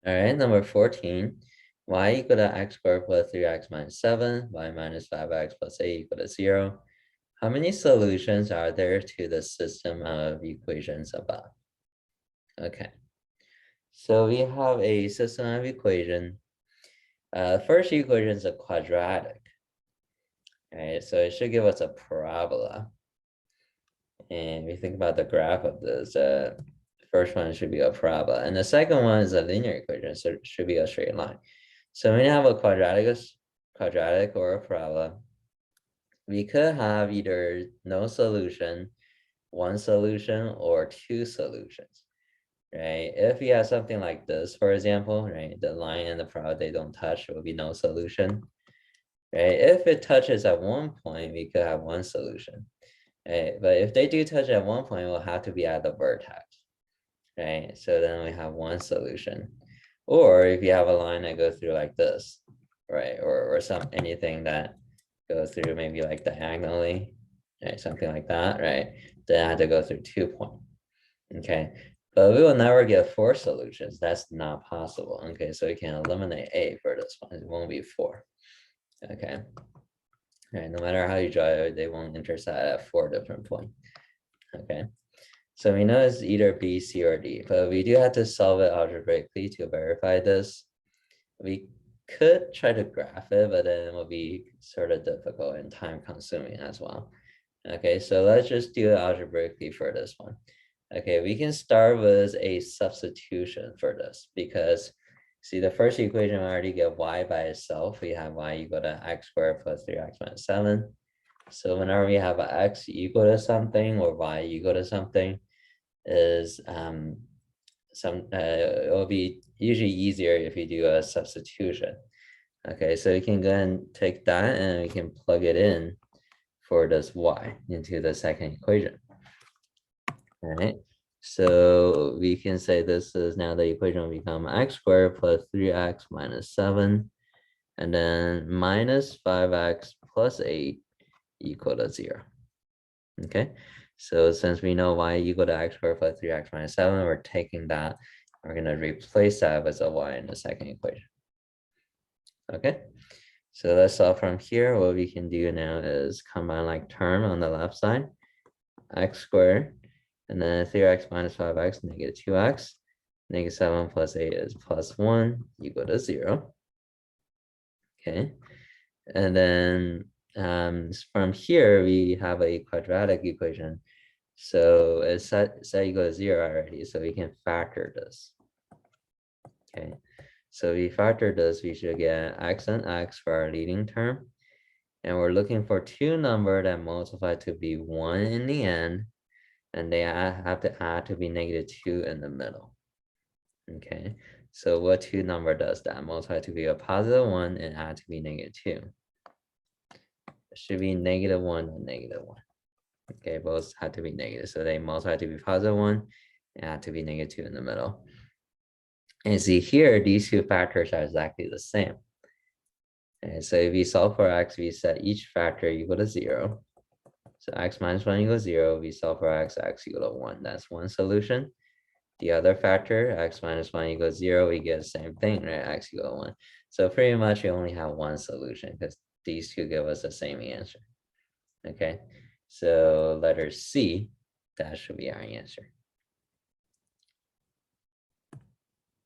All right, number 14, y equal to x squared plus 3x minus 7, y minus 5x plus 8 equal to 0. How many solutions are there to the system of equations above? Okay, so we have a system of equation. First equation is a quadratic, right? So it should give us a parabola. And we think about the graph of this, first one should be a parabola. And the second one is a linear equation, so it should be a straight line. So when you have a quadratic or a parabola, we could have either no solution, one solution, or two solutions, right? If you have something like this, for example, right, the line and the parabola, they don't touch, it will be no solution, right? If it touches at one point, we could have one solution, right? But if they do touch at one point, it will have to be at the vertex, right? So then we have one solution. Or if you have a line that goes through like this, right? Or anything that goes through maybe like diagonally, right? Something like that, right? Then I have to go through 2 points. Okay. But we will never get four solutions. That's not possible. Okay, so we can eliminate A for this one. It won't be four. Okay. All right, no matter how you draw it, they won't intersect at four different points. Okay. So we know it's either B, C, or D, but we do have to solve it algebraically to verify this. We could try to graph it, but then it will be sort of difficult and time consuming as well. Okay, so let's just do it algebraically for this one. Okay, we can start with a substitution for this because see the first equation we already get y by itself. We have y equal to x squared plus 3x minus 7. So whenever we have a x equal to something or y equal to something, is it will be usually easier if you do a substitution. Okay, so you can go and take that and we can plug it in for this y into the second equation. All right, so we can say this is now the equation will become x squared plus 3x minus 7, and then minus 5x plus 8 equal to 0. Okay, so since we know y equal to x squared plus 3x minus 7, we're taking that, we're going to replace that with a y in the second equation. Okay, so let's solve from here. What we can do now is combine like term on the left side, x squared, and then 3x minus 5x, negative 2x, negative 7 plus 8 is plus 1 equal to 0. Okay, and then from here we have a quadratic equation. So it's set equal to 0 already, so we can factor this. Okay, so we factor this, we should get x and x for our leading term. And we're looking for two numbers that multiply to be 1 in the end, and they have to add to be negative 2 in the middle. Okay, so what two number does that? Multiply to be a positive 1 and add to be negative 2. It should be negative 1 and negative 1. Okay, both have to be negative, so they multiply to be positive 1 and add to be negative 2 in the middle. And see here, these two factors are exactly the same. And so if we solve for x, we set each factor equal to 0. So x minus 1 equals 0. We solve for x equal to 1. That's one solution. The other factor, x minus 1 equals 0, we get the same thing, right? X equal to 1. So pretty much we only have one solution because these two give us the same answer. Okay, so letter C, that should be our answer.